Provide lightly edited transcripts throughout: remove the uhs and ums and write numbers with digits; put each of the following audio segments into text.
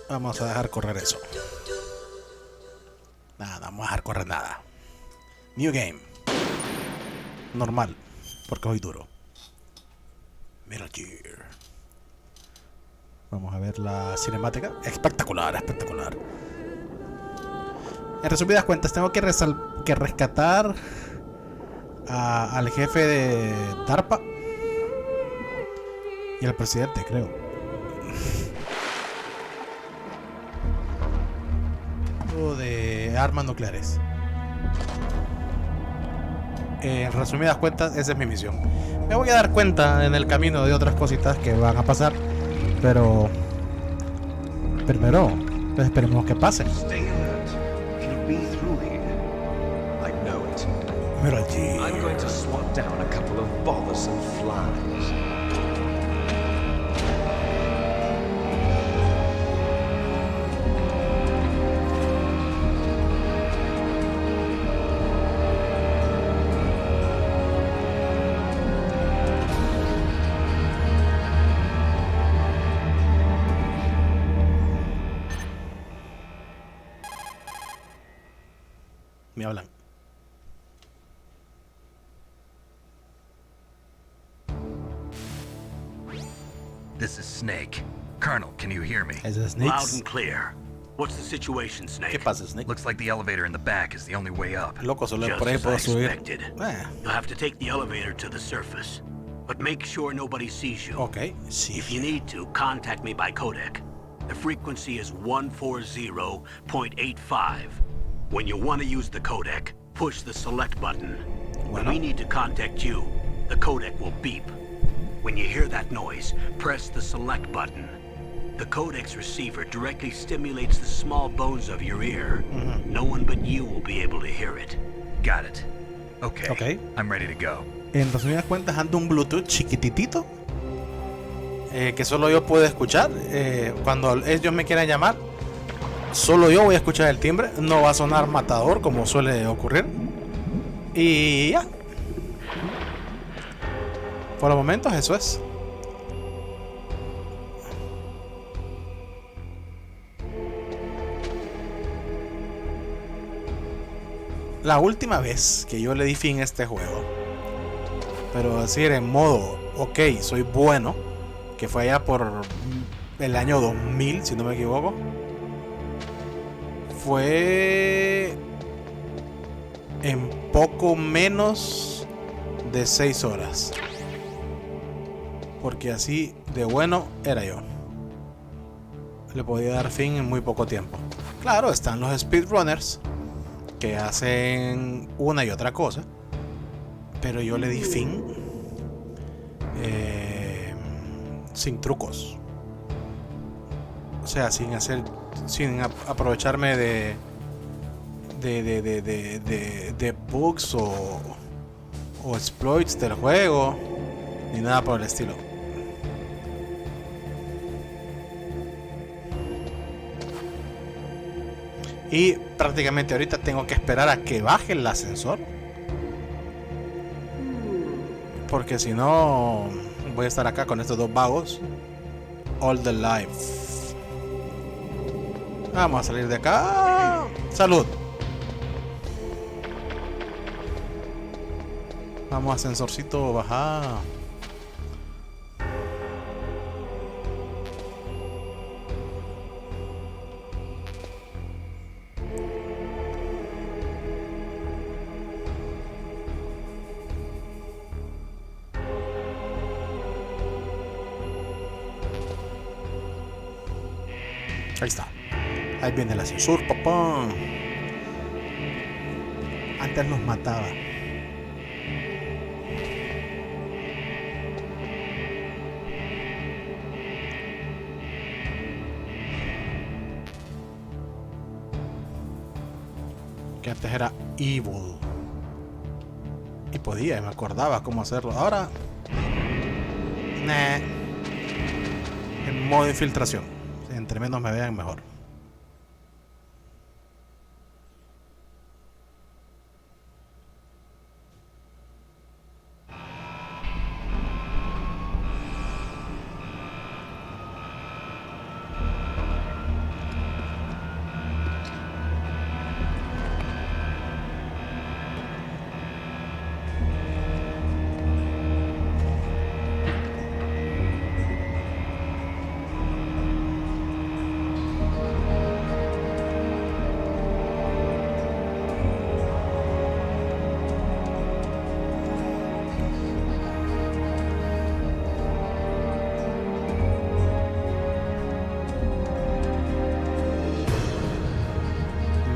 Vamos a dejar correr eso. Nada, no vamos a dejar correr nada. New game. Normal, porque hoy duro. Metal Gear. Vamos a ver la cinemática. Espectacular, espectacular. En resumidas cuentas, tengo que rescatar al jefe de DARPA y al presidente, creo. O de armas nucleares. En resumidas cuentas, esa es mi misión. Me voy a dar cuenta en el camino de otras cositas que van a pasar, pero primero, pues esperemos que pase. Mira allí. I'm going to swat down a couple of bothersome flies. Me hablan. This is Snake. Colonel, can you hear me? Is it Snake? Loud and clear. What's the situation, Snake? ¿Qué pasa, Snake? Looks like the elevator in the back is the only way up. Loco, solo Just por ahí as I puedo subir. expected. You'll have to take the elevator to the surface, but make sure nobody sees you. Okay, sí. If you need to, contact me by codec. The frequency is 140.85. When you want to use the codec, push the select button. When we need to contact you, the codec will beep. When you hear that noise, press the select button. The codec's receiver directly stimulates the small bones of your ear. No one but you will be able to hear it. Got it. Okay. Okay. I'm ready to go. En resumidas cuentas, ando un Bluetooth chiquititito que solo yo puedo escuchar. Cuando ellos me quieran llamar, solo yo voy a escuchar el timbre. No va a sonar matador como suele ocurrir. Y ya. Por los momentos eso es. La última vez que yo le di fin a este juego, pero decir en modo, ok, soy bueno, que fue allá por el año 2000, si no me equivoco, fue en poco menos de 6 horas. Porque así de bueno era yo. Le podía dar fin en muy poco tiempo. Claro, están los speedrunners que hacen una y otra cosa, pero yo le di fin sin trucos. O sea, sin aprovecharme de bugs o exploits del juego, ni nada por el estilo. Y prácticamente ahorita tengo que esperar a que baje el ascensor, porque si no voy a estar acá con estos dos vagos all the life. Vamos a salir de acá. Salud. Vamos, ascensorcito, baja. Ahí está. Ahí viene el ascensor, papá. Antes nos mataba. Que antes era evil. Y podía, me acordaba cómo hacerlo. Ahora, nah. En modo infiltración. Entre menos me vean, mejor.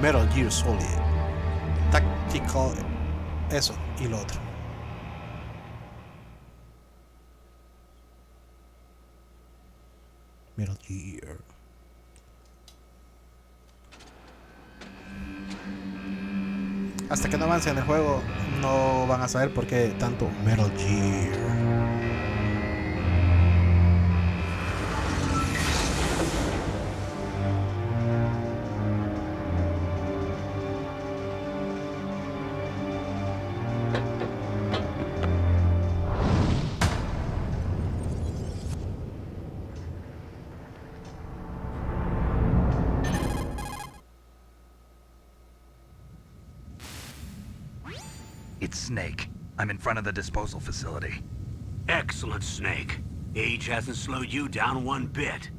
Metal Gear Solid. Tactical, eso y lo otro. Metal Gear. Hasta que no avancen en el juego, no van a saber por qué tanto Metal Gear. It's Snake. I'm in front of the disposal facility. Excellent, Snake. Age hasn't slowed you down one bit.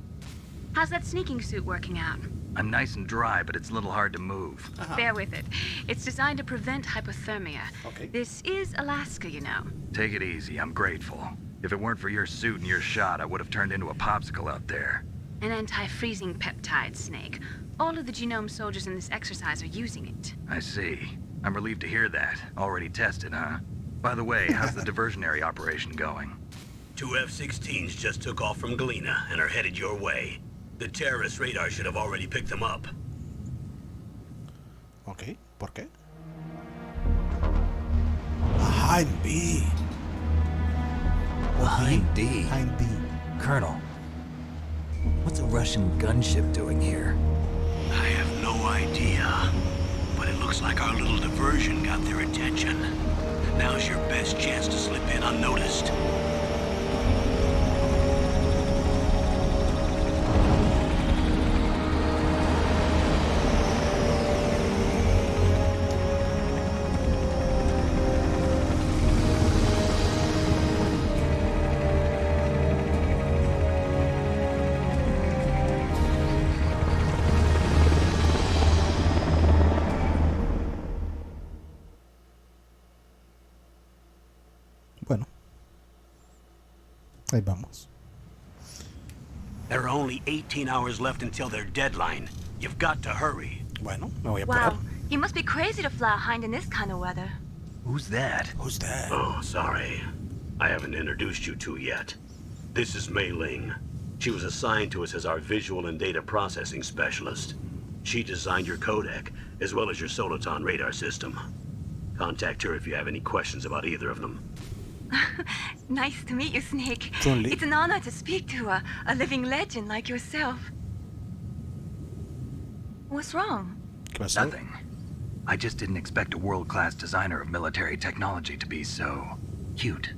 How's that sneaking suit working out? I'm nice and dry, but it's a little hard to move. Bear with it. It's designed to prevent hypothermia. Okay. This is Alaska, you know. Take it easy, I'm grateful. If it weren't for your suit and your shot, I would have turned into a popsicle out there. An anti-freezing peptide, Snake. All of the genome soldiers in this exercise are using it. I see. I'm relieved to hear that. Already tested, huh? By the way, how's the diversionary operation going? 2 F-16s just took off from Galena and are headed your way. The terrorist radar should have already picked them up. Ok, ¿por qué? Behind B. Behind D. Behind B. Colonel, what's a Russian gunship doing here? I have no idea. But it looks like our little diversion got their attention. Now's your best chance to slip in unnoticed. Bueno, ahí vamos. There are only 18 hours left until their deadline. You've got to hurry. Bueno, me voy a apurar. Wow, you must be crazy to fly a hind in this kind of weather. Who's that? Who's that? Oh, sorry. I haven't introduced you to yet. This is Mei Ling. She was assigned to us as our visual and data processing specialist. She designed your codec, as well as your Soliton radar system. Contact her if you have any questions about either of them. Nice to meet you, Snake. Chun-Li. It's an honor to speak to a living legend like yourself. What's wrong? ¿Qué pasó? Nothing. I just didn't expect a world-class designer of military technology to be so cute.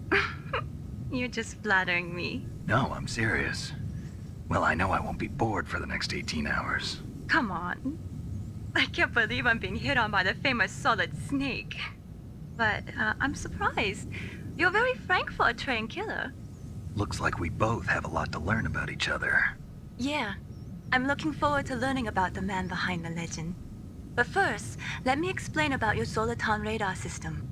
You're just flattering me. No, I'm serious. Well, I know I won't be bored for the next 18 hours. Come on. I can't believe I'm being hit on by the famous Solid Snake. But I'm surprised. You're very frank for a trained killer. Looks like we both have a lot to learn about each other. Yeah. I'm looking forward to learning about the man behind the legend. But first, let me explain about your Soliton radar system.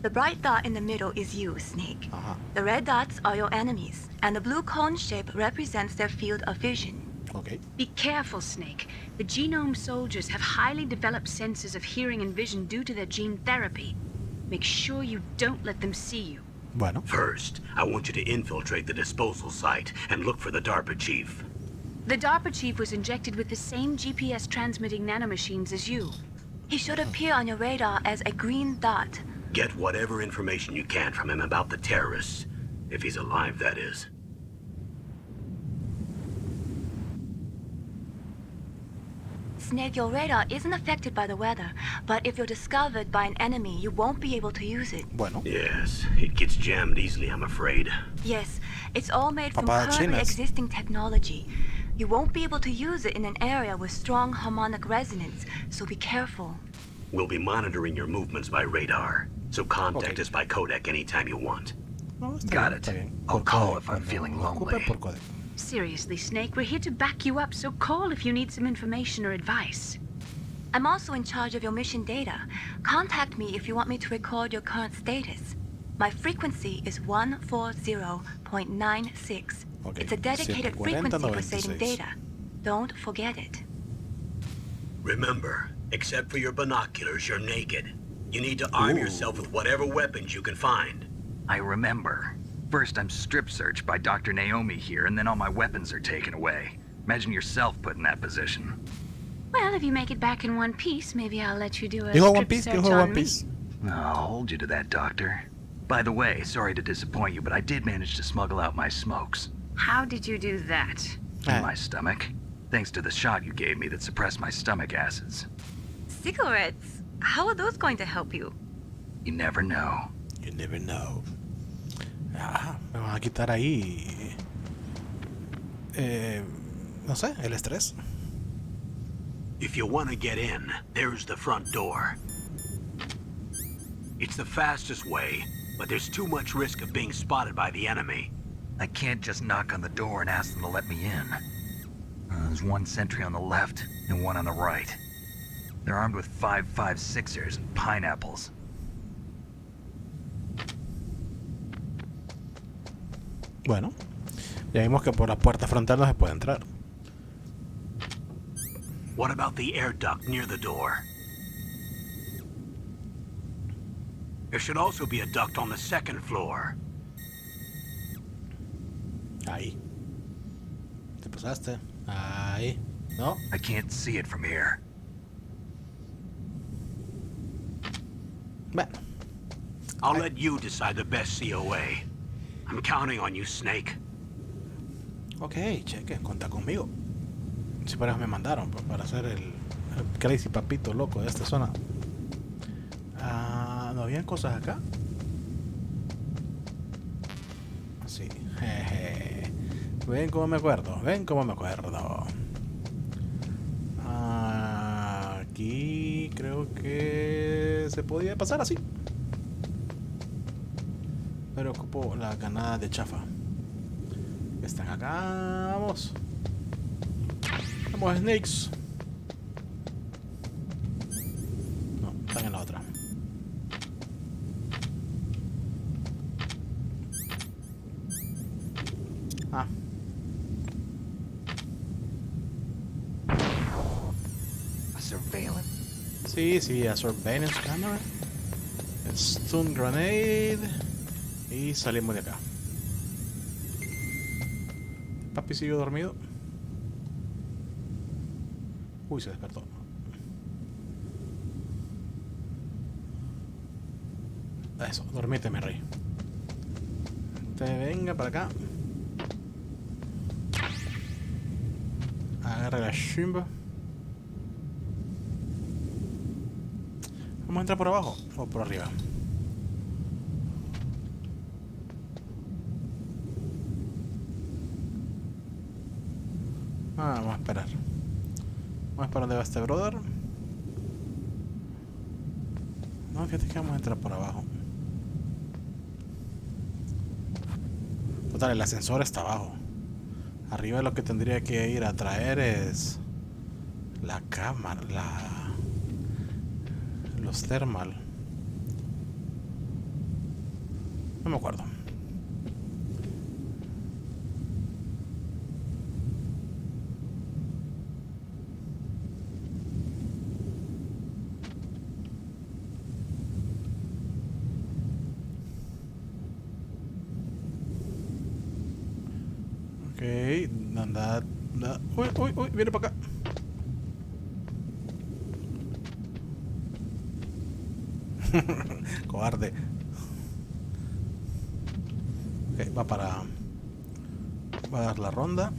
The bright dot in the middle is you, Snake. The red dots are your enemies, and the blue cone shape represents their field of vision. Ok. Be careful, Snake. The genome soldiers have highly developed senses of hearing and vision due to their gene therapy. Make sure you don't let them see you. Bueno. First, I want you to infiltrate the disposal site and look for the DARPA chief. The DARPA chief was injected with the same GPS transmitting nanomachines as you. He should appear on your radar as a green dot. Get whatever information you can from him about the terrorists. If he's alive, that is. Snake, your radar isn't affected by the weather, but if you're discovered by an enemy, you won't be able to use it. Bueno. Yes, it gets jammed easily, I'm afraid. Yes, it's all made from Papá currently chinas. existing technology. You won't be able to use it in an area with strong harmonic resonance, so be careful. We'll be monitoring your movements by radar, so contact Okay. us by codec anytime you want. No, está Got bien, it. está bien. I'll Por call codec, if I'm cuando feeling lo ocupe, lonely. por codec. Seriously, Snake, we're here to back you up, so call if you need some information or advice. I'm also in charge of your mission data. Contact me if you want me to record your current status. My frequency is 140.96. Okay, It's a dedicated 740, frequency for saving 96. data. Don't forget it. Remember, except for your binoculars, you're naked. You need to arm yourself with whatever weapons you can find. I remember. First, I'm strip searched by Dr. Naomi here, and then all my weapons are taken away. Imagine yourself put in that position. Well, if you make it back in one piece, maybe I'll let you do a Dijo One strip Piece, search dijo on One me. Piece. I'll hold you to that, Doctor. By the way, sorry to disappoint you, but I did manage to smuggle out my smokes. How did you do that? In my stomach. Thanks to the shot you gave me that suppressed my stomach acids. Cigarettes? How are those going to help you? You never know. You never know. Ah, me van a quitar ahí. No sé, el estrés. If you want to get in, there's the front door. It's the fastest way, but there's too much risk of being spotted by the enemy. I can't just knock on the door and ask them to let me in. There's one sentry on the left and one on the right. They're armed with 5.56ers and pineapples. Bueno, ya vimos que por la puerta frontal no se puede entrar. What about the air duct near the door? There should also be a duct on the second floor. Ahí. Te pasaste. Ahí. No. I can't see it from here. Bueno. I'll let you decide the best COA. I'm counting on you, Snake. Ok, cheque, cuenta conmigo. Si para eso me mandaron, pues, para hacer el crazy papito loco de esta zona. Ah, ¿no habían cosas acá? Sí. Jeje. Ven cómo me acuerdo, ven cómo me acuerdo. Aquí creo que se podía pasar así. Pero ocupo la ganada de chafa. Están acá, vamos. Vamos, Snakes. No, están en la otra. Ah. A surveillance? Sí, a surveillance camera. Stun grenade. Y salimos de acá. Papi siguió dormido. Uy, se despertó. Eso, dormite, mi rey. Te venga para acá. Agarra la chimba. Vamos a entrar por abajo o por arriba. Vamos a esperar. Vamos a esperar dónde va este brother. No, fíjate que vamos a entrar por abajo. Total, el ascensor está abajo. Arriba lo que tendría que ir a traer es la cámara, los thermal. No me acuerdo. Ok, anda. Uy, viene para acá. Cobarde. Ok, va a dar la ronda.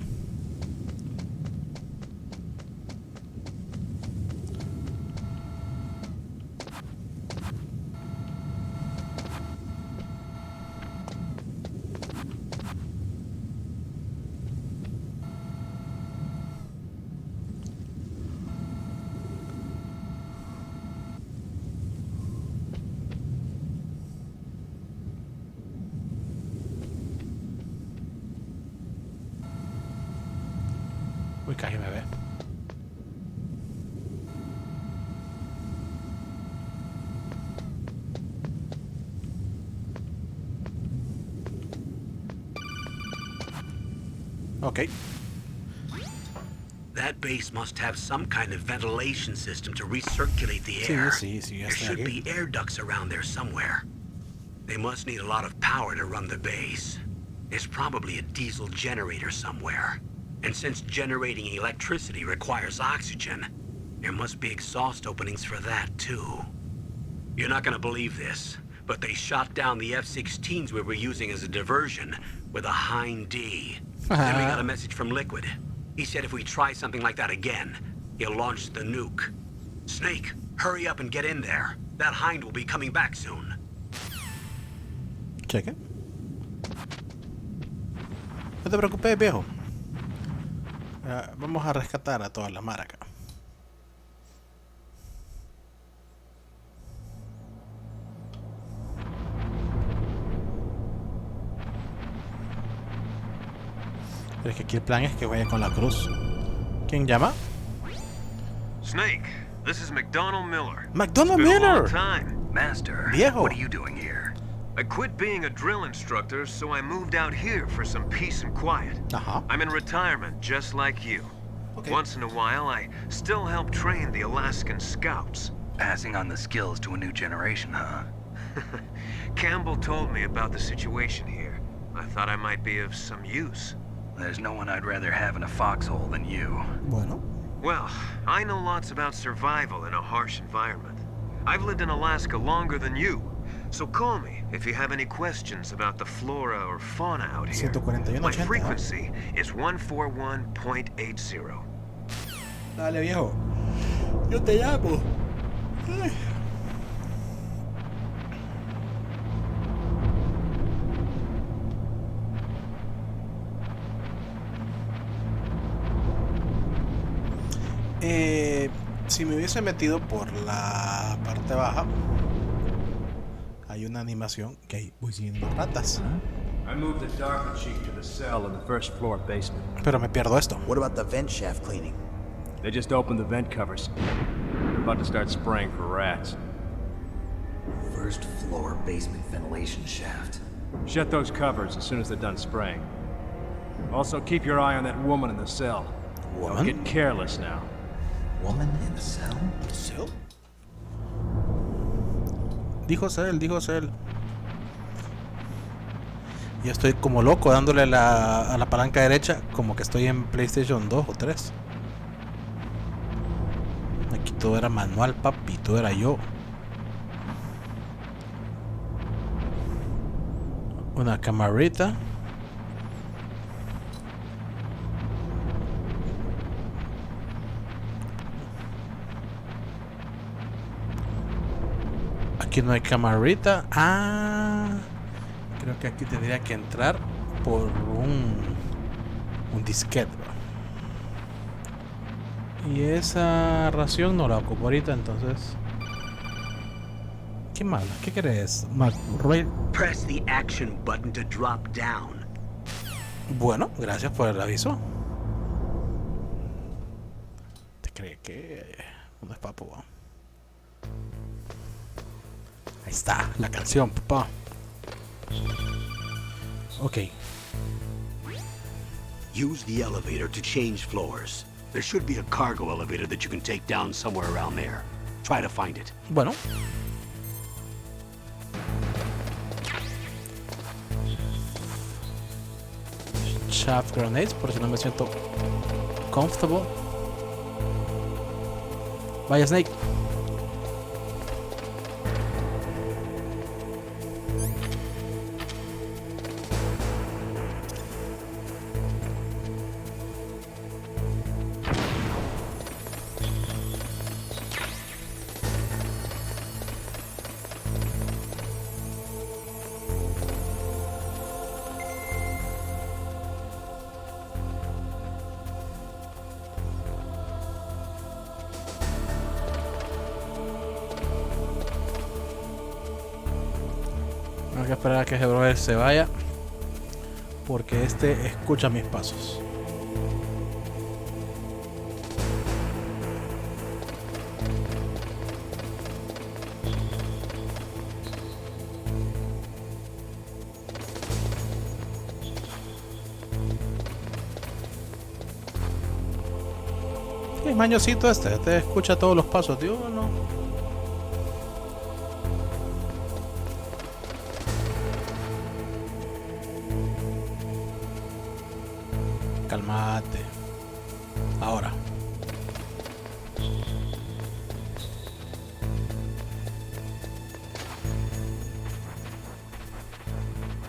Uy, casi me ve. Ok. That base must have some kind of ventilation system to recirculate the air. Sí, There should be air ducts around there somewhere. They must need a lot of power to run the base. There's probably a diesel generator somewhere. And since generating electricity requires oxygen, there must be exhaust openings for that too. You're not gonna believe this, but they shot down the F-16s we were using as a diversion with a Hind D. Then we got a message from Liquid. He said if we try something like that again, he'll launch the nuke. Snake, hurry up and get in there. That Hind will be coming back soon. Cheque. No te preocupes, viejo. Vamos a rescatar a toda la mara acá. Pero es que aquí el plan es que vaya con la cruz. ¿Quién llama? Snake, this is McDonald Miller. McDonald It's been a long Miller! time. Master, Viejo. what are you doing here? I quit being a drill instructor, so I moved out here for some peace and quiet. Ajá. I'm in retirement, just like you. Okay. Once in a while, I still help train the Alaskan Scouts. Passing on the skills to a new generation, huh? Campbell told me about the situation here. I thought I might be of some use. There's no one I'd rather have in a foxhole than you. Bueno. Well, I know lots about survival in a harsh environment. I've lived in Alaska longer than you, so call me if you have any questions about the flora or fauna out here. 141, My 80. frequency is 141.80. Dale, viejo. Yo te llamo. Ay. Si me hubiese metido por la parte baja, hay una animación que ahí voy siguiendo ratas. I moved the Darker Chief to the cell in the first floor basement. Pero me pierdo esto. What about the vent shaft cleaning? They just opened the vent covers. They're about to start spraying for rats. First floor basement ventilation shaft. Shut those covers as soon as they're done spraying. Also, keep your eye on that woman in the cell. Woman? Don't get careless now. Woman in the cell? ¿Cell? Dijo Cell. Yo estoy como loco dándole a la palanca derecha, como que estoy en PlayStation 2 o 3. Aquí todo era manual, papi, todo era yo. Una camarita. Aquí no hay camarita. Creo que aquí tendría que entrar por un disquete. Y esa ración no la ocupo ahorita, entonces. ¿Qué mala? ¿Qué querés, McRae? Press the action button to drop down. Bueno, gracias por el aviso. ¿Te crees que no es papo? Ahí está, la canción, papá. Ok. Use the elevator to change floors. There should be a cargo elevator that you can take down somewhere around there. Try to find it. Bueno. Shaft grenades, por si no me siento comfortable. Vaya, Snake. Tengo que esperar a que ese brother se vaya, porque este escucha mis pasos. Qué mañosito este, te escucha todos los pasos de uno. Calmate. Ahora.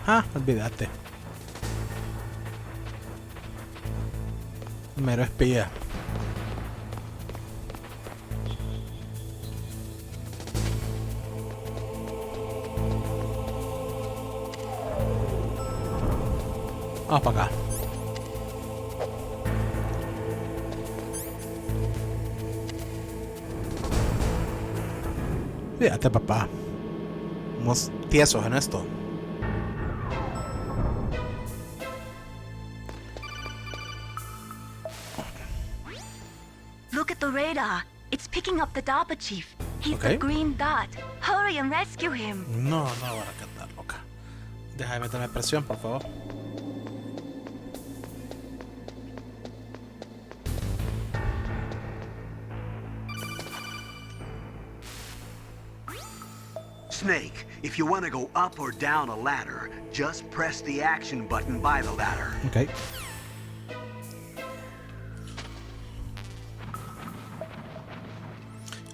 Ah, olvídate. Mero espía. Vamos para acá. Fíjate, papá. Somos tiesos en esto. Look at the radar. It's picking up the DARPA chief. He's Okay. the green dot. Hurry and rescue him. No, no voy a cantar, loca. Deja de meterme presión, por favor. Snake, if you want to go up or down a ladder, just press the action button by the ladder. Ok.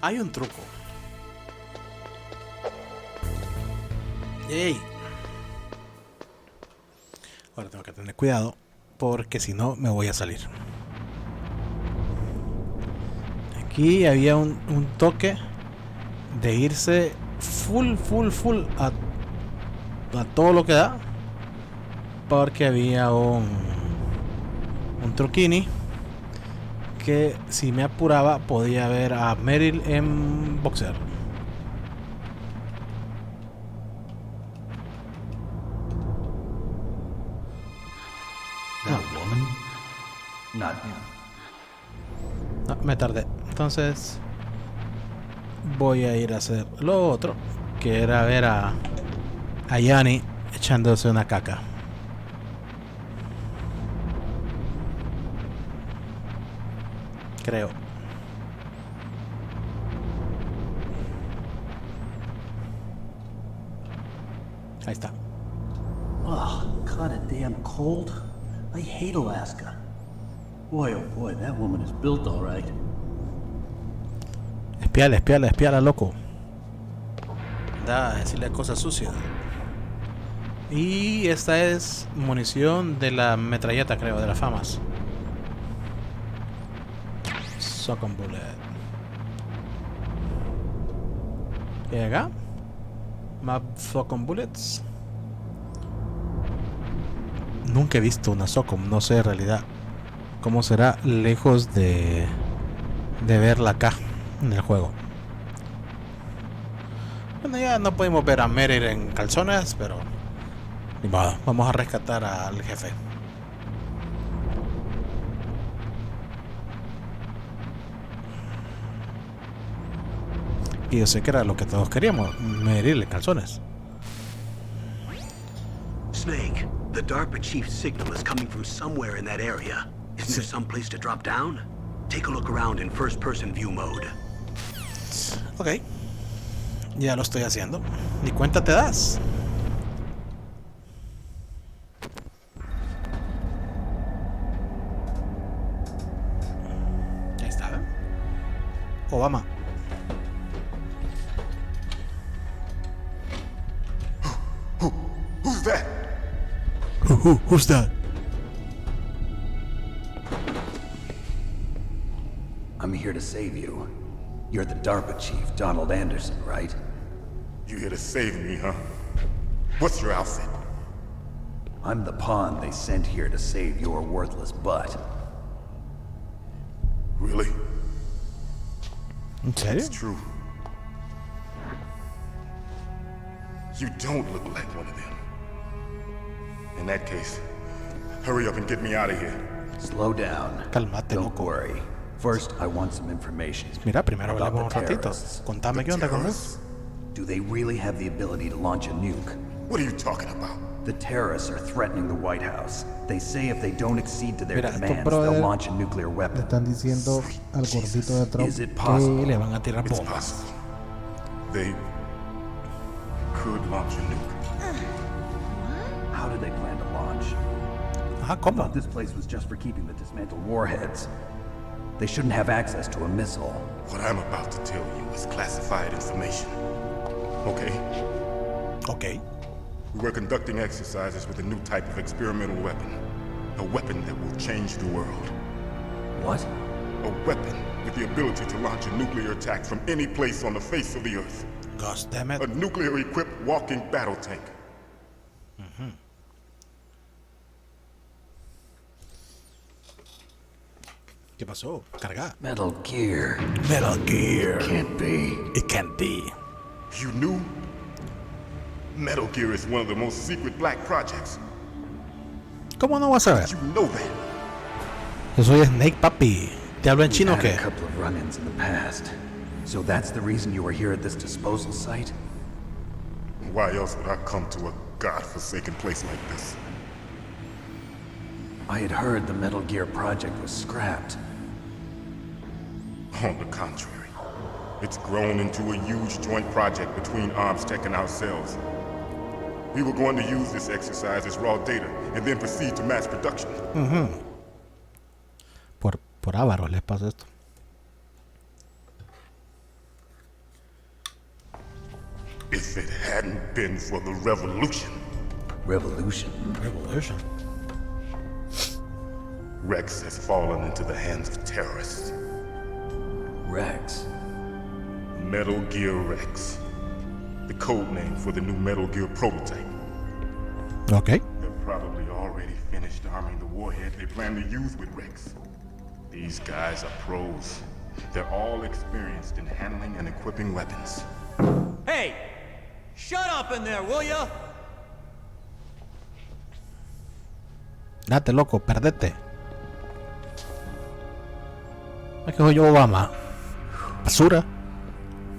Hay un truco. ¡Ey! Ahora tengo que tener cuidado porque si no me voy a salir. Aquí había un toque de irse full a todo lo que da, porque había un truquini que si me apuraba podía ver a Meryl en boxer. That woman? Not him. No, me tardé. Entonces voy a ir a hacer lo otro, que era ver a Yanni echándose una caca. Creo. Ahí está. Oh, kinda damn cold. I hate Alaska. Boy, oh boy, that woman is built all right. Espiala, loco. Da, decirle cosas sucias. Y esta es munición de la metralleta, creo, de las famas. Second bullet. ¿Qué hay acá? Map Socom bullets. Nunca he visto una Socom, no sé en realidad cómo será lejos de verla acá en el juego. Bueno, ya no podemos ver a Meryl en calzones, pero ni modo, vamos a rescatar al jefe. Y yo sé que era lo que todos queríamos, Meryl en calzones. Snake, the DARPA chief's signal is coming from somewhere in that area. Isn't there some place to drop down? Take a look around in first-person view mode. Ok, ya lo estoy haciendo. Ni cuenta te das. Ahí está, ¿eh? Obama. Who's that? Who's that? I'm here to save you. You're the DARPA chief, Donald Anderson, right? You here to save me, huh? What's your outfit? I'm the pawn they sent here to save your worthless butt. Really? ¿En serio? It's true. You don't look like one of them. In that case, hurry up and get me out of here. Slow down. Cálmate, Don't loco. worry. First, I want some information. Mira, primero about hablamos the un ratito. terrorists. Contame qué onda con eso. Do they really have the ability to launch a nuke? What are you talking about? The terrorists are threatening the White House. They say if they don't accede to their Mira, estos demands, they'll brothers launch a nuclear Le weapon. están diciendo al gordito de Trump Is it que possible? le van a tirar It's bombas. possible. They could launch a nuke. How do they plan to launch? Ajá, I ¿cómo? thought this place was just for keeping the dismantled warheads. They shouldn't have access to a missile. What I'm about to tell you is classified information. Okay? Ok. We were conducting exercises with a new type of experimental weapon. A weapon that will change the world. What? A weapon with the ability to launch a nuclear attack from any place on the face of the earth. Gosh damn it. A nuclear-equipped walking battle tank. ¿Qué pasó? Carga. Metal Gear. Metal Gear. Can't be. It can't be. You knew? Metal Gear is one of the most secret black projects. ¿Cómo no vas a ver? You know that. Yo soy Snake, papi. ¿Te hablo en chino o We've qué? had a couple of run-ins in the past. So that's the reason you were here at this disposal site? Why else would I come to a godforsaken place like this? I had heard the Metal Gear project was scrapped. On the contrary, it's grown into a huge joint project between ArmsTech and ourselves. We were going to use this exercise as raw data and then proceed to mass production. Por ávaros les pasa esto. If it hadn't been for the revolution, Revolution? Revolution. Rex has fallen into the hands of terrorists. Rex? Metal Gear Rex. The code name for the new Metal Gear prototype. Ok. They're probably already finished arming the warhead they plan to use with Rex. These guys are pros. They're all experienced in handling and equipping weapons. Hey! Shut up in there, will ya? Date, loco, perdete. Es que soy yo Obama. Basura.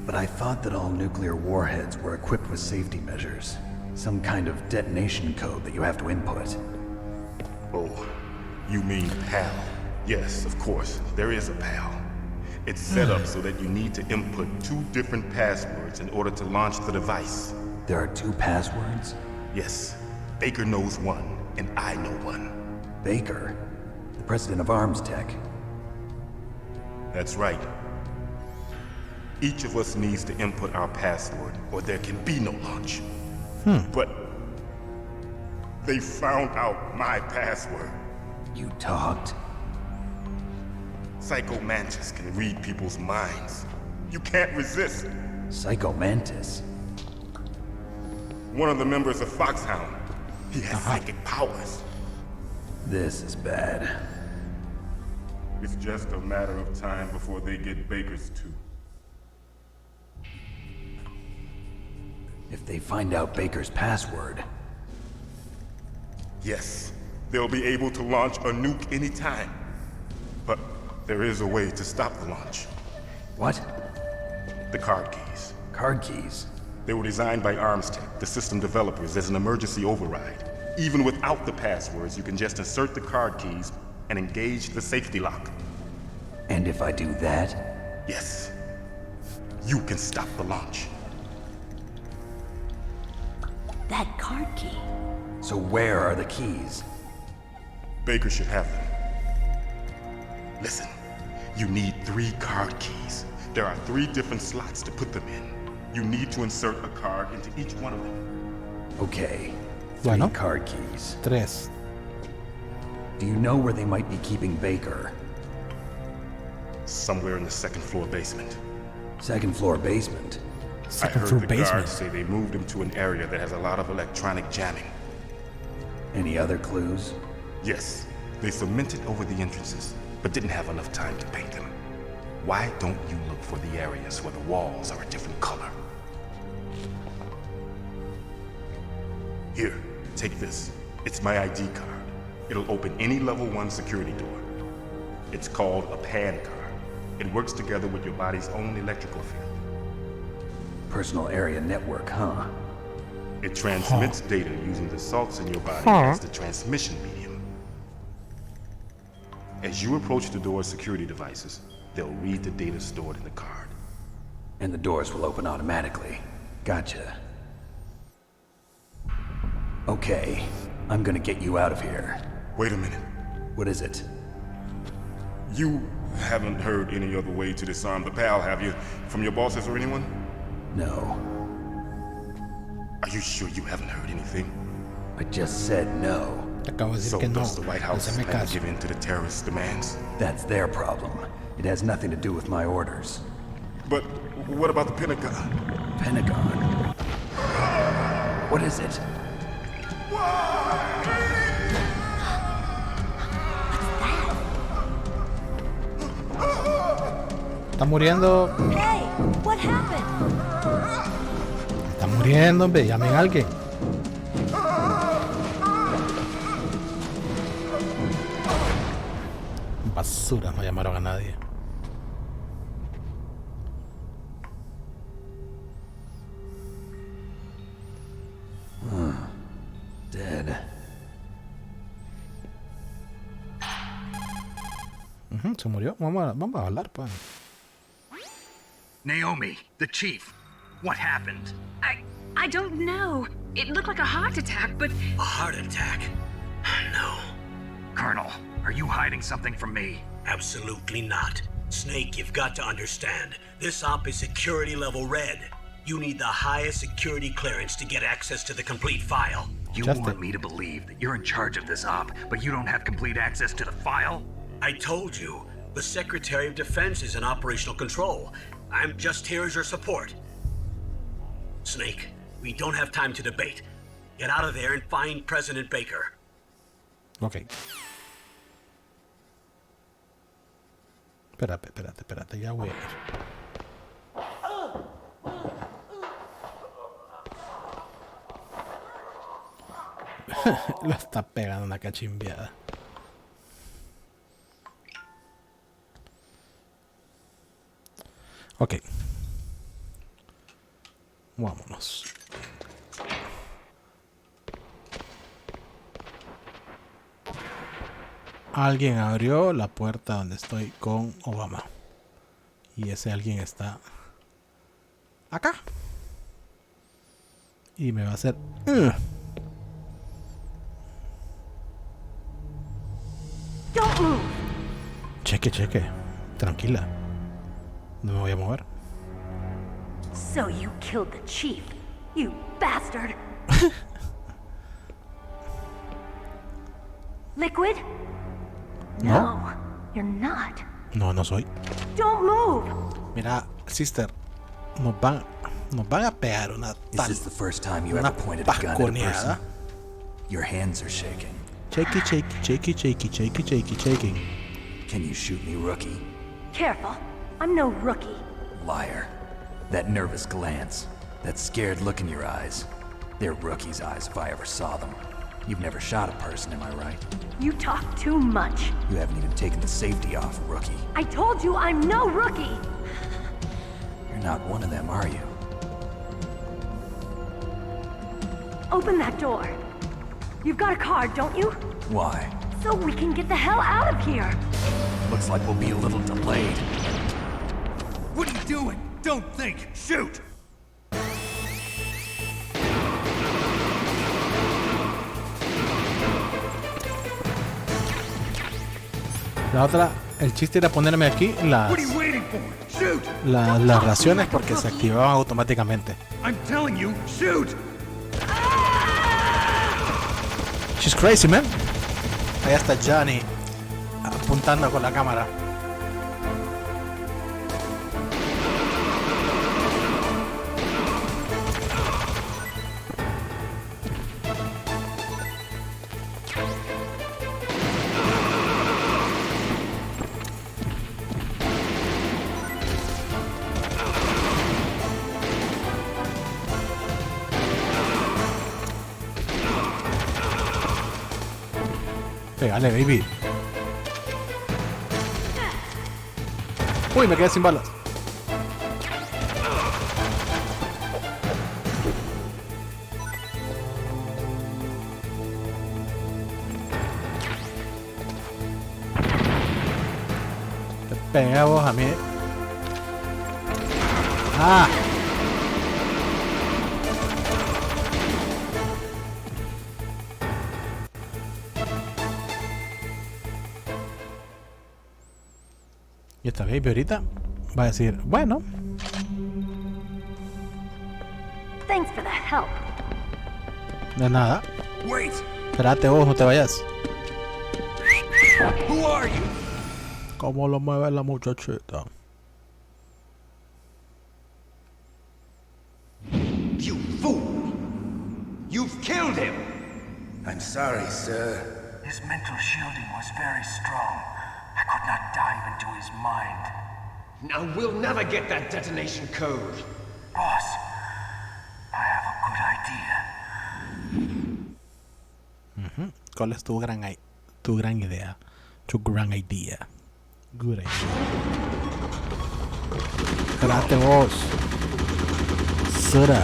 But I thought that all nuclear warheads were equipped with safety measures. Some kind of detonation code that you have to input. Oh, you mean PAL? Yes, of course, there is a PAL. It's set up so that you need to input 2 different passwords in order to launch the device. There are 2 passwords? Yes, Baker knows one, and I know one. Baker? The president of ArmsTech? That's right. Each of us needs to input our password, or there can be no launch. But they found out my password. You talked? Psycho Mantis can read people's minds. You can't resist. Psycho Mantis? One of the members of Foxhound. He has psychic powers. This is bad. It's just a matter of time before they get Baker's too. If they find out Baker's password... Yes, they'll be able to launch a nuke anytime. But there is a way to stop the launch. What? The card keys. Card keys? They were designed by ArmsTech, the system developers, as an emergency override. Even without the passwords, you can just insert the card keys and engage the safety lock. And if I do that? Yes. You can stop the launch. That card key. So where are the keys? Baker should have them. Listen, you need 3 card keys. There are 3 different slots to put them in. You need to insert a card into each one of them. Okay. 3 Bueno. card keys. 3. Do you know where they might be keeping Baker? Somewhere in the 2nd floor basement. 2nd floor basement? I Second heard floor the basement. guards say they moved him to an area that has a lot of electronic jamming. Any other clues? Yes, they cemented over the entrances, but didn't have enough time to paint them. Why don't you look for the areas where the walls are a different color? Here, take this. It's my ID card. It'll open any level 1 security door. It's called a PAN card. It works together with your body's own electrical field. Personal area network, huh? It transmits data using the salts in your body as the transmission medium. As you approach the door's security devices, they'll read the data stored in the card. And the doors will open automatically. Gotcha. Okay, I'm gonna get you out of here. Wait a minute. What is it? You haven't heard any other way to disarm the PAL, have you? From your bosses or anyone? No. Are you sure you haven't heard anything? I just said no. Te acabo de decir So que no. does the White House Hazme plan to caso. give in to the terrorists' demands? That's their problem. It has nothing to do with my orders. But what about the Pentagon? Pentagon? What is it? Está muriendo. Hey, what happened? Está muriendo, hombre. Llamen a alguien. Basura, no llamaron a nadie. Dead. Se murió. Vamos a hablar, pues. Naomi, the chief. What happened? I don't know. It looked like a heart attack, but A heart attack? No, Colonel, are you hiding something from me? absolutely not. Snake, you've got to understand. This op is security level red. You need the highest security clearance to get access to the complete file. You Just want it. me to believe that you're in charge of this op, but you don't have complete access to the file? I told you, the Secretary of Defense is in operational control. I'm just here as your support. Snake, we don't have time to debate. Get out of there and find President Baker. Ok. Espérate, ya voy a ir. Lo está pegando una cachimbiada. Ok. Vámonos. Alguien abrió la puerta donde estoy con Obama. Y ese alguien está acá. Y me va a hacer... don't move. Cheque. Tranquila. No me voy a mover. So you killed the chief, you bastard. Liquid? No, you're not. No soy. Don't move. Mira, sister. Nos van a pegar una Is tal... this the first time you ever Una pointed a gun at a person? pasconeada. Your hands are shaking. Shaky. Can you shoot me, rookie? Careful. I'm no rookie. Liar. That nervous glance. That scared look in your eyes. They're rookie's eyes if I ever saw them. You've never shot a person, am I right? You talk too much. You haven't even taken the safety off, rookie. I told you I'm no rookie. You're not one of them, are you? Open that door. You've got a card, don't you? Why? So we can get the hell out of here. Looks like we'll be a little delayed. What are you doing? Don't think. Shoot! La otra, el chiste era ponerme aquí What are you waiting for? Shoot! las raciones porque se activaban automáticamente. I'm telling you, shoot! She's crazy, man. Allá está Johnny apuntando con la cámara. Pégale, baby. Uy, me quedé sin balas. te pega vos a mí. ¡Ah! Y esta baby ahorita va a decir, bueno. Thanks for the help. De nada. Wait! Espérate vos, no te vayas. Who are you? ¿Cómo lo mueve la muchachita? You fool! You've killed him! I'm sorry, sir. His mental shielding was very strong. I could not dive into his mind. Now we'll never get that detonation code. Boss, I have a good idea. ¿Cuál es tu gran idea? Tu gran idea. Good idea. Espérate vos. Sura.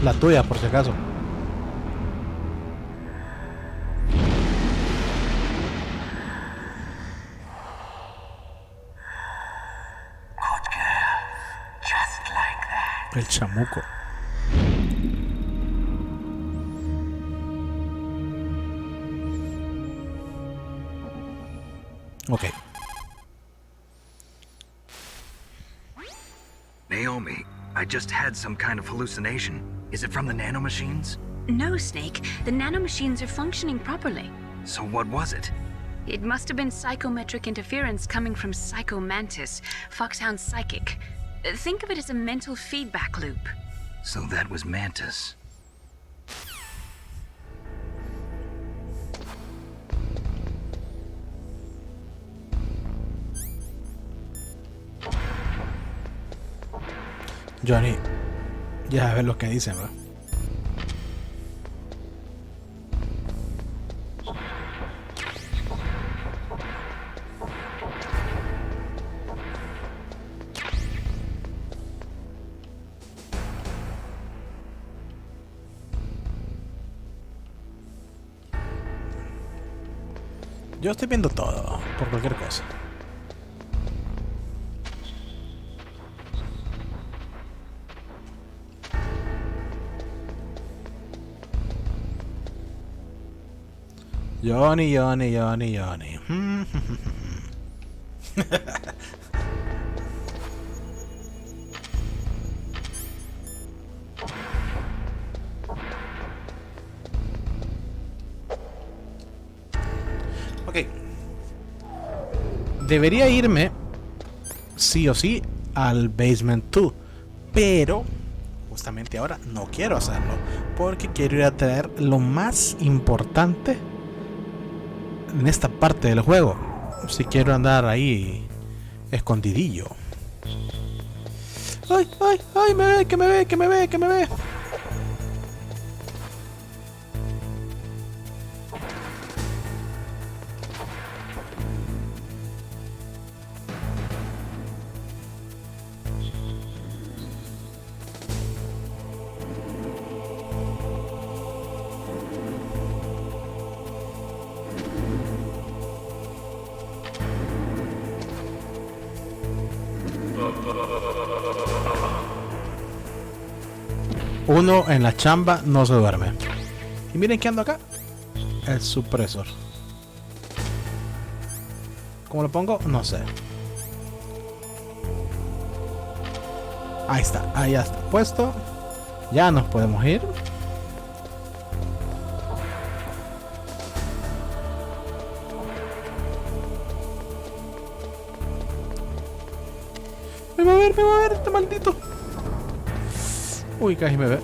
La tuya, por si acaso. Good girl. Just like that. El chamuco. Ok. Naomi, I just had some kind of hallucination. Is it from the nanomachines? No, Snake. The nanomachines are functioning properly. So what was it? It must have been psychometric interference coming from Psycho Mantis, Foxhound's psychic. Think of it as a mental feedback loop. So that was Mantis. Johnny, ya sabes lo que dicen, ¿verdad? Yo estoy viendo todo, por cualquier cosa. Johnny. Ok. Debería irme sí o sí al Basement 2, pero justamente ahora no quiero hacerlo porque quiero ir a traer lo más importante en esta parte del juego. Si quiero andar ahí escondidillo. Ay, que me ve. Uno en la chamba no se duerme. Y miren que ando acá. El supresor. ¿Cómo lo pongo? No sé. Ahí está. Ahí ya está puesto. Ya nos podemos ir. Me va a ver este maldito. Uy, casi me ve.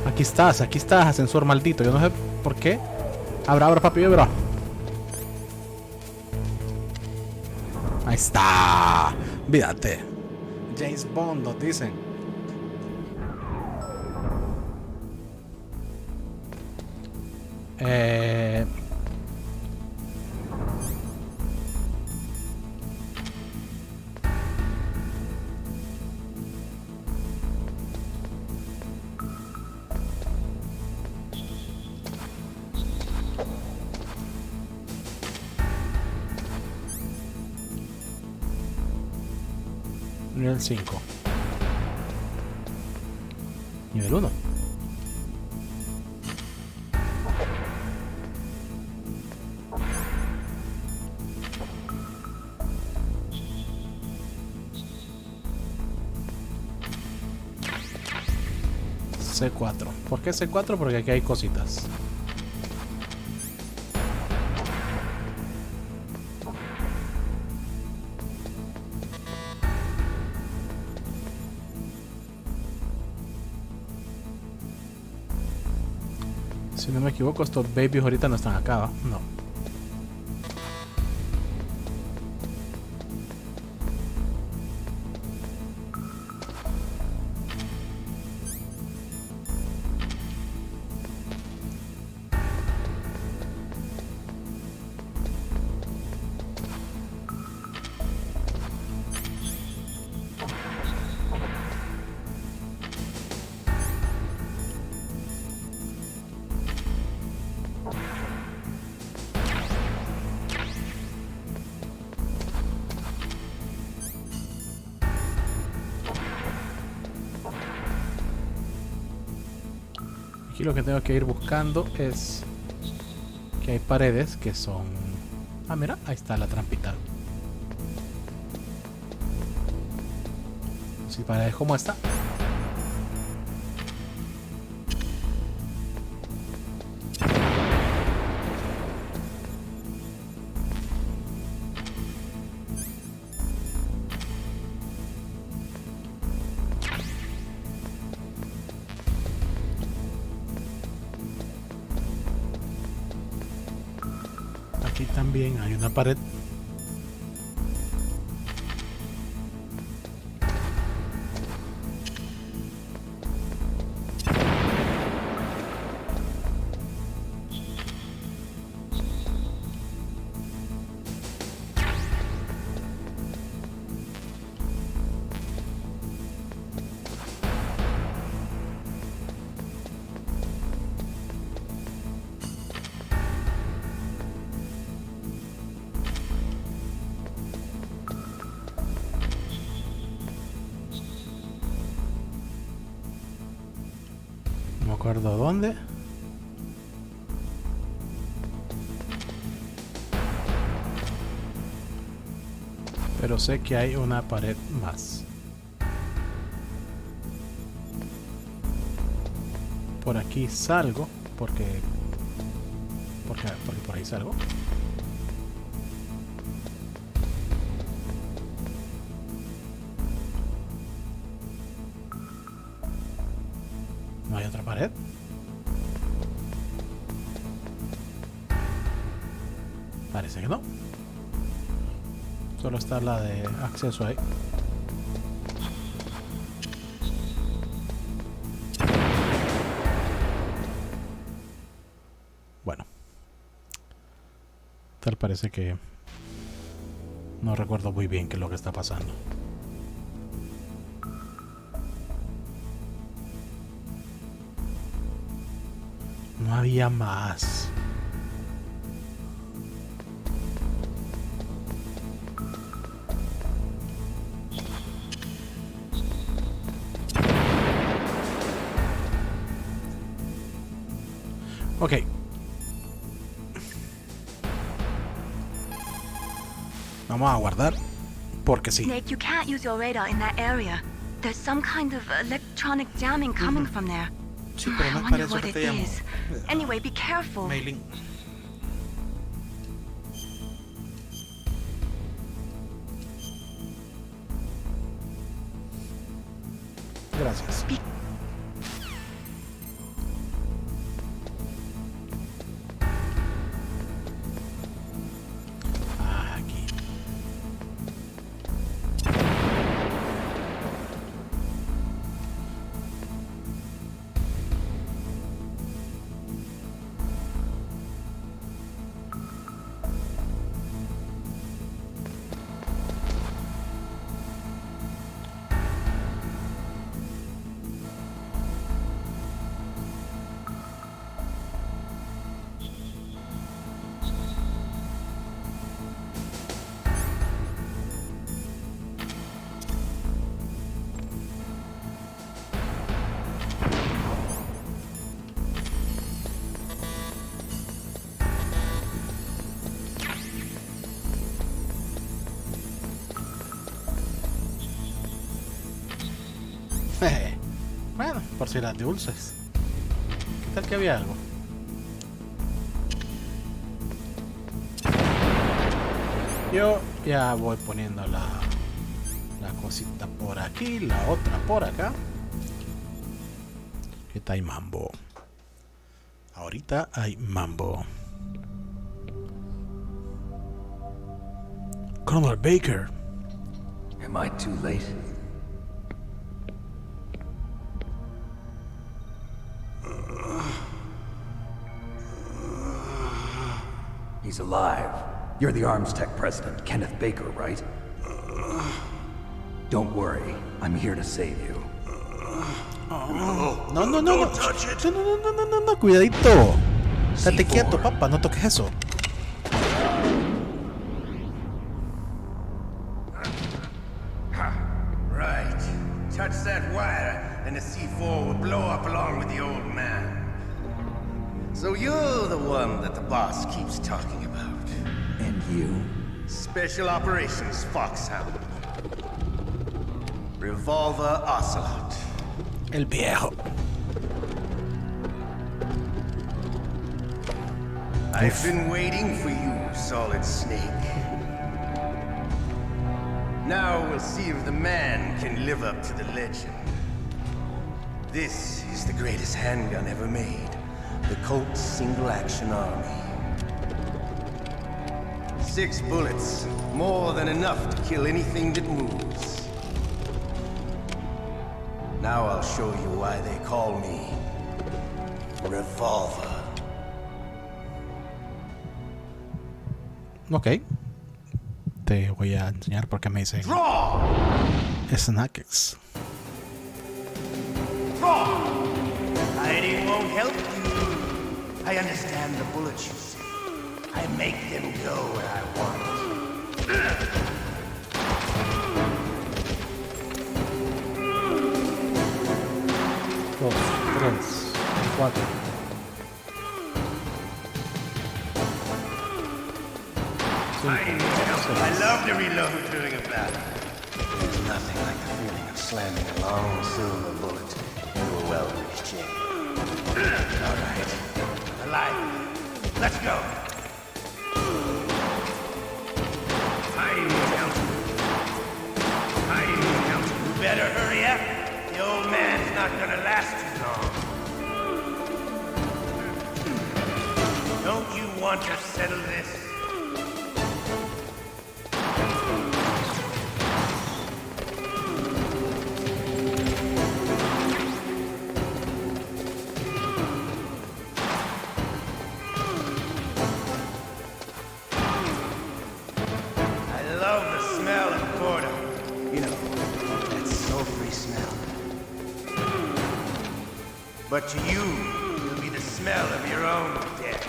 Aquí estás, ascensor maldito. Yo no sé por qué. Abra, papi, abra. Ahí está. Vídate. James Bond nos dicen. Nivel 5. Nivel 1. C4. ¿Por qué C4? Porque aquí hay cositas. Si no me equivoco, estos babies ahorita no están acá, ¿va? No. Aquí lo que tengo que ir buscando es que hay paredes que son... Ah, mira, ahí está la trampita. Si paredes como esta. Aquí también hay una pared. No me acuerdo dónde. Pero sé que hay una pared más. Por aquí salgo porque por ahí salgo. ¿No hay otra pared? Parece que no. Solo está la de acceso ahí. Bueno. Tal parece que... No recuerdo muy bien qué es lo que está pasando. No había más. Ok. Vamos a guardar. Porque sí. Snake, you can't use your radar in that area. There's some kind of electronic jamming coming from there. Sí, pero no I es para wonder eso what que it te llamo. is. Anyway, be careful. Mailing. Gracias. Por si las dulces. ¿Qué tal que había algo? Yo ya voy poniendo la cosita por aquí, la otra por acá. Ahorita hay mambo. Ahorita hay mambo. Colonel Baker. Am I too late? He's alive. You're the Arms Tech president, Kenneth Baker, right? Don't worry, I'm here to save you. No, no, no, no. touch it. No, no, no, no, no, no, cuidadito. Estate quieto, papá, no toques eso. Right. Touch that wire, and the C4 will blow up along with the old man. So you're the one that the boss keeps talking about. And you? Special Operations Foxhound. Revolver Ocelot. El viejo. I've been waiting for you, Solid Snake. Now we'll see if the man can live up to the legend. This is the greatest handgun ever made. The Colt Single Action Army. 6 bullets, more than enough to kill anything that moves. Now I'll show you why they call me Revolver. Ok. Te voy a enseñar por qué me dicen Snacks. Hiding won't help you. I understand the bullets you see. I make them go where I want. 2, 3, 4. I love to reload during a battle. There's nothing like the feeling of slamming a long silver bullet into a well-greased chain. All right. Alive. Let's go. Hiding won't help you. Hiding won't help you. You better hurry up. The old man's not gonna last too long. Don't you want to settle this? But to you, it'll be the smell of your own death.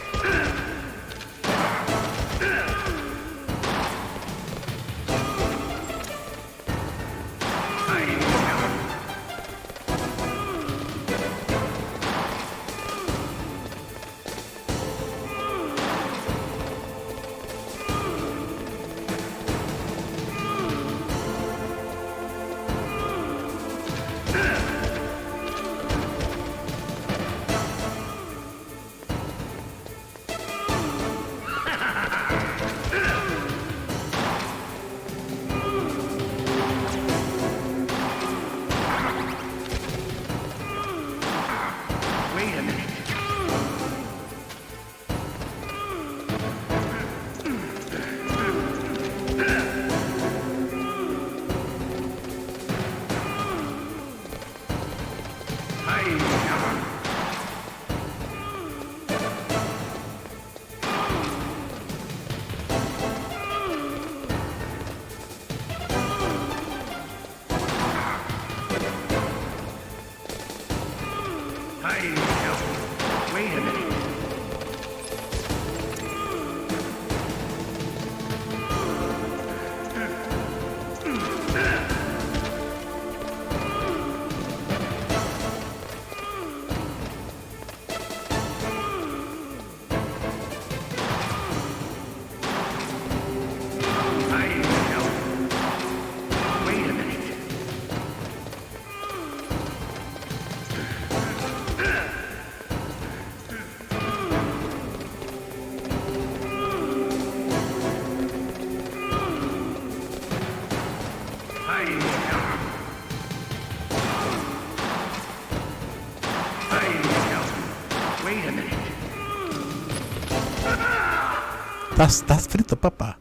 Estás frito, papá.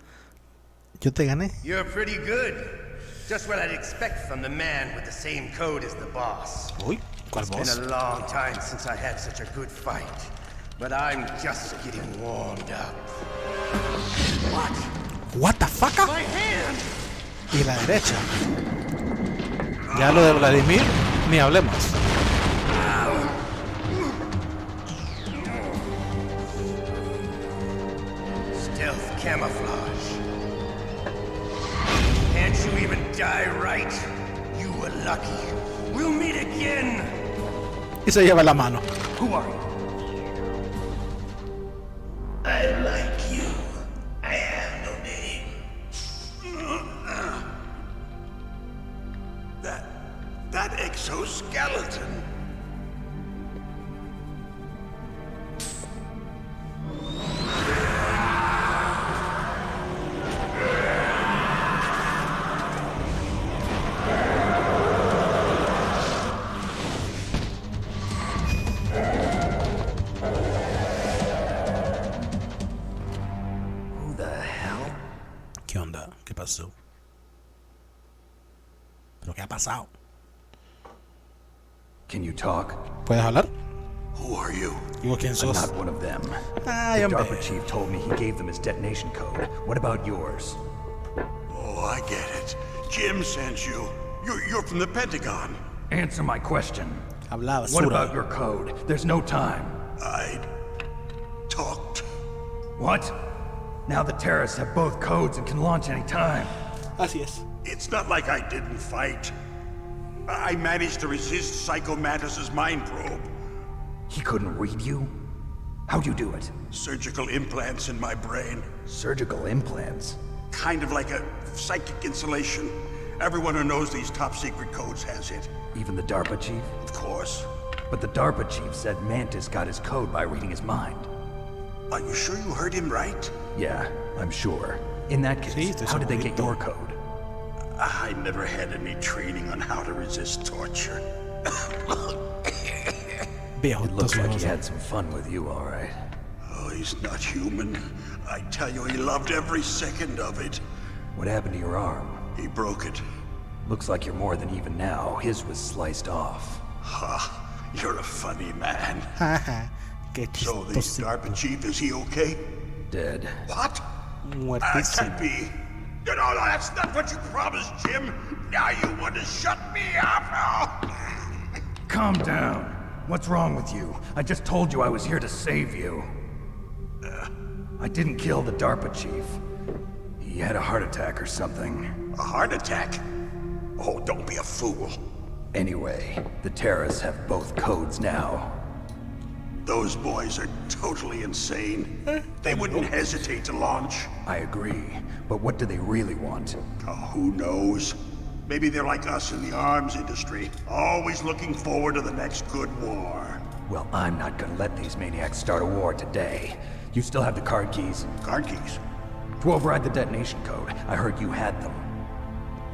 Yo te gané. You're pretty good. Just what I'd expect from the man with the same code as the boss. Uy, ¿cuál It's boss? been a long time since I had such a good fight, but I'm just getting warmed up. What the fuck? My hand! Y la derecha. Ya lo de Vladimir, ni hablemos. Stealth camouflage. Can't you even die right? You were lucky. We'll meet again. Y se lleva la mano. Who are you? I like you. I have no name. That exoskeleton. Who the hell? ¿Qué onda? ¿Qué pasó? ¿Pero qué ha pasado? Can you talk? ¿Puedes hablar? Who are you? Digo, ¿quién I'm sos? not one of them. Ay, The hombre. DARPA chief told me he gave them his detonation code. What about yours? Oh, I get it. Jim sent you. You're from the Pentagon. Answer my question. Habla What basura. about your code? There's no time. I talked. What? Now the terrorists have both codes and can launch any time. Así es. It's not like I didn't fight. I managed to resist Psycho Mantis's mind probe. He couldn't read you? How'd you do it? Surgical implants in my brain. Surgical implants? Kind of like a psychic insulation. Everyone who knows these top secret codes has it. Even the DARPA chief? Of course. But the DARPA chief said Mantis got his code by reading his mind. Are you sure you heard him right? Yeah, I'm sure. In that case, Sí, estoy how did they get segurito. your code? I never had any training on how to resist torture. Viejo, It looks like he entonces, had some fun with you, all right. Oh, he's not human. I tell you, he loved every second of it. What happened to your arm? He broke it. Looks like you're more than even now. His was sliced off. Ha, you're a funny man. Jaja, qué So the chistoso. DARPA chief, is he okay? Dead. What? That Muertísimo. can't be. No, that's not what you promised, Jim. Now you want to shut me up? Calm down. What's wrong with you? I just told you I was here to save you. I didn't kill the DARPA chief. He had a heart attack or something. A heart attack? Oh, don't be a fool. Anyway, the terrorists have both codes now. Those boys are totally insane. They wouldn't hesitate to launch. I agree, but what do they really want? Oh, who knows? Maybe they're like us in the arms industry, always looking forward to the next good war. Well, I'm not gonna let these maniacs start a war today. You still have the card keys? Card keys? To override the detonation code. I heard you had them.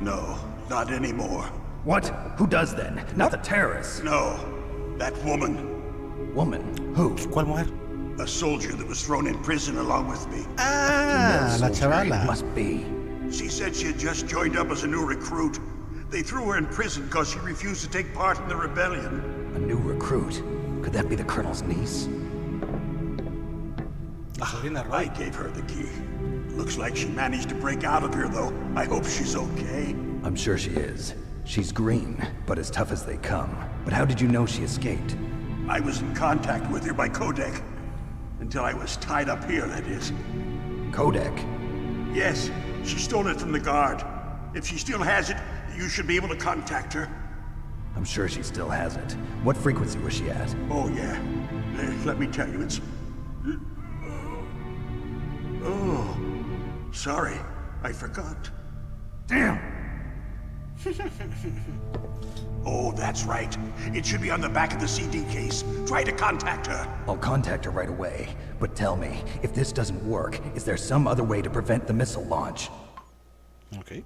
No, not anymore. What? Who does then? Not the terrorists. No, that woman. Woman? Who? ¿Cuál mujer? A soldier that was thrown in prison along with me. Ah, la chavala. Must be. She said she had just joined up as a new recruit. They threw her in prison because she refused to take part in the rebellion. A new recruit? Could that be the colonel's niece? La sobrina I Roy. gave her the key. Looks like she managed to break out of here, though. I hope she's okay. I'm sure she is. She's green, but as tough as they come. But how did you know she escaped? I was in contact with her by codec. Until I was tied up here, that is. Codec? Yes, she stole it from the guard. If she still has it, you should be able to contact her. I'm sure she still has it. What frequency was she at? Oh, yeah. Let me tell you, it's... Oh, sorry. I forgot. Damn! Oh, that's right. It should be on the back of the CD case. Try to contact her. I'll contact her right away. But tell me, if this doesn't work, is there some other way to prevent the missile launch? Okay.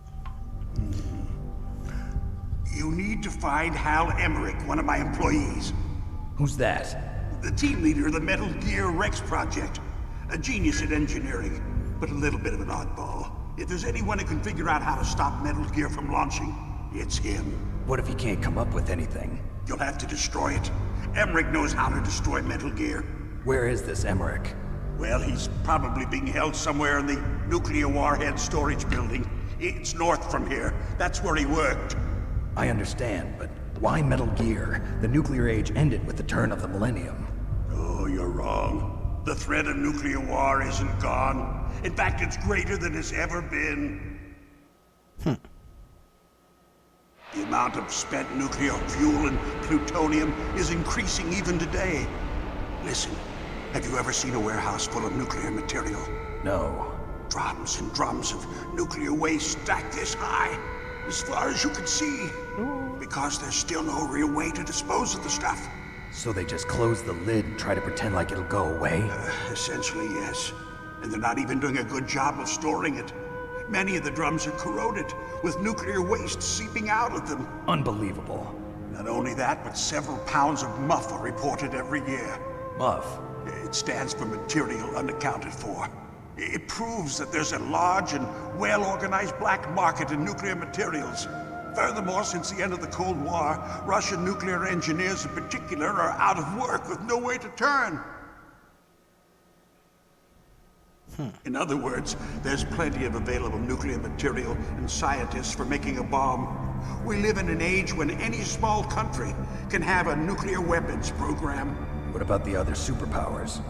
You need to find Hal Emmerich, one of my employees. Who's that? The team leader of the Metal Gear Rex project. A genius at engineering. but a little bit of an oddball. If there's anyone who can figure out how to stop Metal Gear from launching, it's him. What if he can't come up with anything? You'll have to destroy it. Emmerich knows how to destroy Metal Gear. Where is this Emmerich? Well, he's probably being held somewhere in the nuclear warhead storage building. It's north from here. That's where he worked. I understand, but why Metal Gear? The nuclear age ended with the turn of the millennium. Oh, you're wrong. The threat of nuclear war isn't gone. In fact, it's greater than it's ever been. The amount of spent nuclear fuel and plutonium is increasing even today. Listen, have you ever seen a warehouse full of nuclear material? No. Drums and drums of nuclear waste stacked this high, as far as you can see. Because there's still no real way to dispose of the stuff. So they just close the lid and try to pretend like it'll go away? Essentially, yes. And they're not even doing a good job of storing it. Many of the drums are corroded, with nuclear waste seeping out of them. Unbelievable. Not only that, but several pounds of MUF are reported every year. MUF? It stands for material unaccounted for. It proves that there's a large and well-organized black market in nuclear materials. Furthermore, since the end of the Cold War, Russian nuclear engineers in particular are out of work with no way to turn. In other words, there's plenty of available nuclear material and scientists for making a bomb. We live in an age when any small country can have a nuclear weapons program. What about the other superpowers?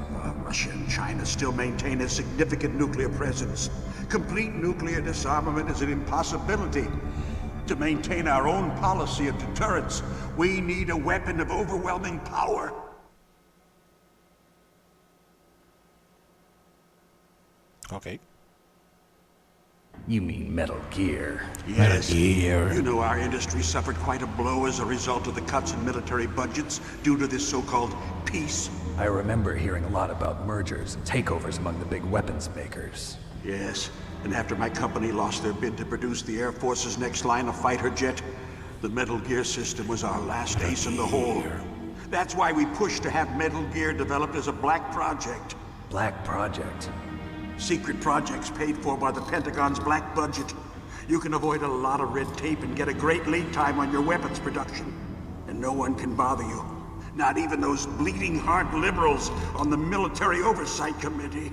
Russia and China still maintain a significant nuclear presence. Complete nuclear disarmament is an impossibility. To maintain our own policy of deterrence, we need a weapon of overwhelming power. Okay. You mean Metal Gear? Yes. Metal Gear. You know, our industry suffered quite a blow as a result of the cuts in military budgets due to this so-called peace. I remember hearing a lot about mergers and takeovers among the big weapons makers. Yes, and after my company lost their bid to produce the Air Force's next line of fighter jet, the Metal Gear system was our last ace in the hole. That's why we pushed to have Metal Gear developed as a black project. Black project? Secret projects paid for by the Pentagon's black budget. You can avoid a lot of red tape and get a great lead time on your weapons production. And no one can bother you. Not even those bleeding heart liberals on the Military Oversight Committee.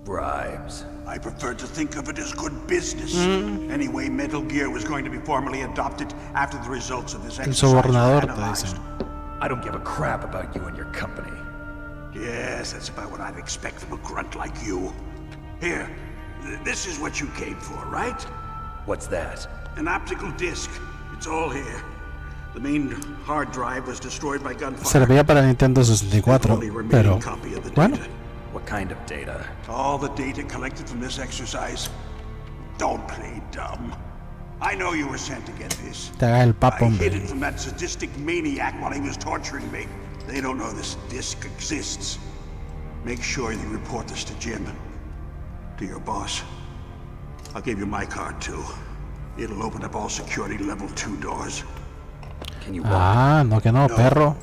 Bribes. I prefer to think of it as good business. Anyway, Metal Gear was going to be formally adopted after the results of this exercise were analyzed. I don't give a crap about you and your company. Yes, that's about what I'd expect from a grunt like you. Here, this is what you came for, right? What's that? An optical disc. It's all here. The main hard drive was destroyed by gunfire. Servía para Nintendo 64, pero bueno. What kind of data? All the data collected from this exercise. Don't play dumb. I know you were sent to get this. Te hagas el papo, I hombre. hid it from that sadistic maniac while he was torturing me. They don't know this disc exists. Make sure you report this to Jim. To your boss. I'll give you my card too. It'll open up all security level 2 doors. Can you walk? Ah, no que no, perro.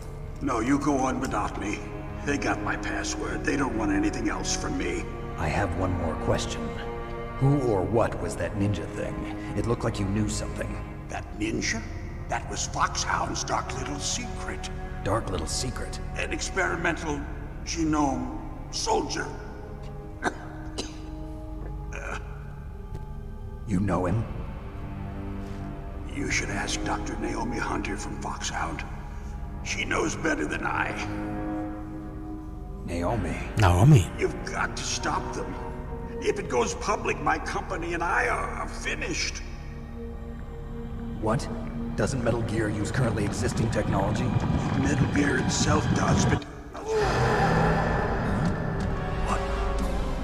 No, you go on without me. They got my password. They don't want anything else from me. I have one more question. Who or what was that ninja thing? It looked like you knew something. That ninja? That was Foxhound's dark little secret. Dark little secret? An experimental genome soldier. You know him? You should ask Dr. Naomi Hunter from Foxhound. She knows better than I. Naomi? You've got to stop them. If it goes public, my company and I are finished. What? Doesn't Metal Gear use currently existing technology? Metal Gear itself does, but...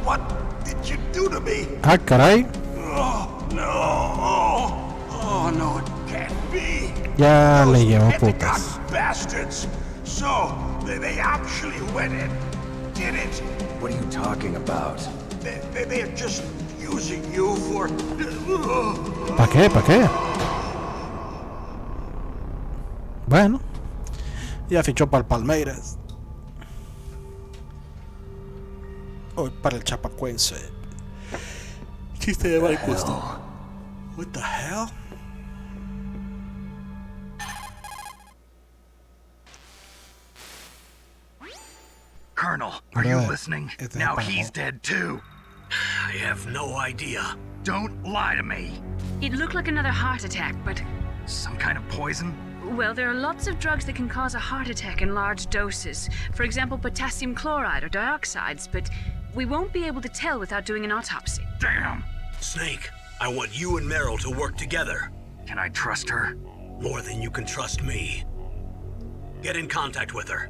What did you do to me? Ah, caray. Oh, no. Oh, no, it can't be. Ya le llevó Pentagon putas. bastards. So, they actually went in. Did it. What are you talking about? They're just using you for... ¿Para qué? ¿Para qué? Bueno. Ya fichó para el Palmeiras. Hoy para el Chapecoense. Chiste de mal gusto. What the hell? Colonel, are you listening? Now he's dead too. I have no idea. Don't lie to me. It looked like another heart attack, but... Some kind of poison? Well, there are lots of drugs that can cause a heart attack in large doses. For example, potassium chloride or dioxides, but we won't be able to tell without doing an autopsy. Damn! Snake, I want you and Meryl to work together. Can I trust her? More than you can trust me. Get in contact with her.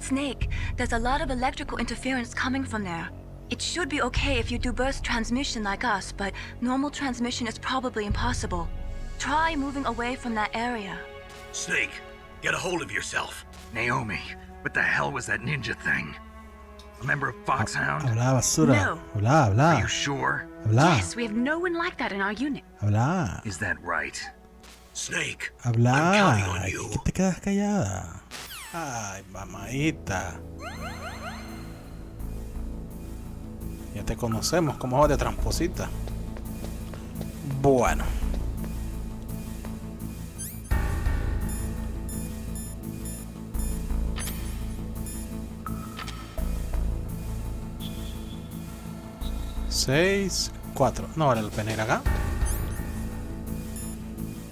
Snake, there's a lot of electrical interference coming from there. It should be okay if you do burst transmission like us, but normal transmission is probably impossible. Try moving away from that area. Snake, get a hold of yourself. Naomi, what the hell was that ninja thing? A member of Foxhound? Habla basura. No. Habla. Are you sure? Habla. Yes, we have no one like that in our unit. Habla. Is that right? Snake, Habla. I'm counting on you. ¿Qué te quedas callada? Ay, mamadita. Ya te conocemos como ojos de tramposita. Bueno. Seis, 4. No vale la pena ir acá.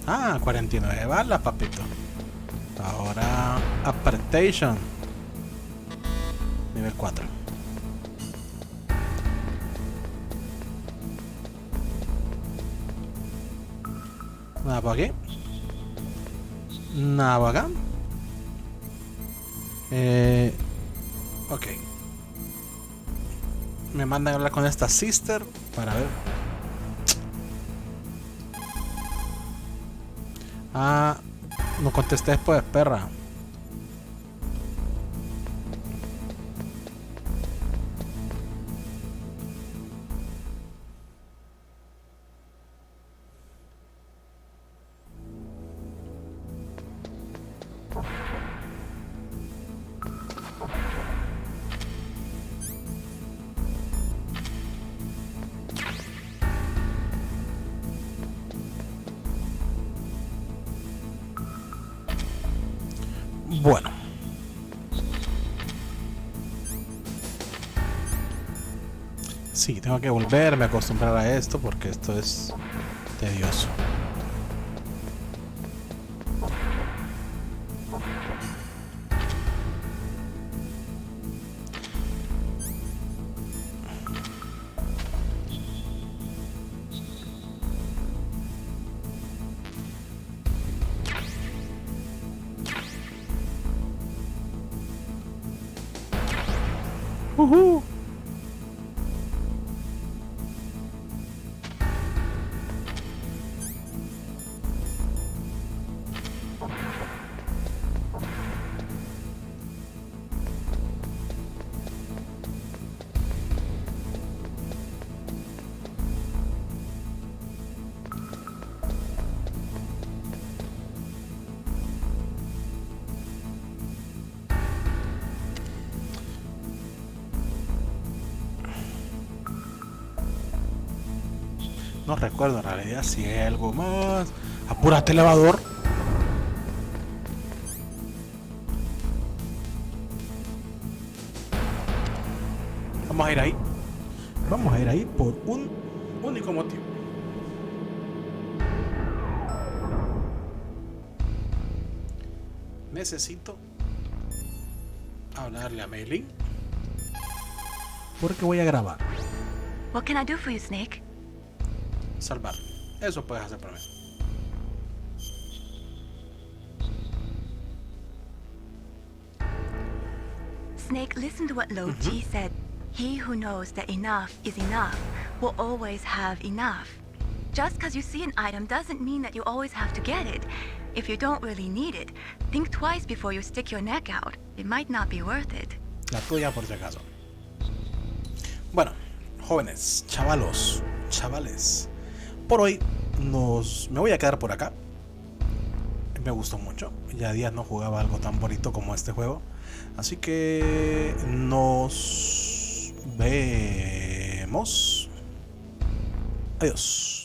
Ah, 49 balas, papito. Ahora, Apparition. Nivel 4. Nada por aquí. Nada por acá. Ok. Me mandan a hablar con esta sister para ver. Ah, no contesté después, perra. Bueno. Sí, tengo que volverme a acostumbrar a esto porque esto es tedioso. No recuerdo en realidad si hay algo más. Apúrate, elevador. Vamos a ir ahí. Vamos a ir ahí por un único motivo. Necesito hablarle a Mei-Ling porque voy a grabar. What can I do for you, Snake? Salvar. Eso puedes hacer para mí. Snake, listen to what Lo Ji said. He who knows that enough is enough will always have enough. Just because you see an item doesn't mean that you always have to get it. If you don't really need it, think twice before you stick your neck out. It might not be worth it. La tuya por si acaso. Bueno, jóvenes, chavales. Por hoy me voy a quedar por acá. me gustó mucho. Ya días no jugaba algo tan bonito como este juego. Así que nos vemos. Adiós.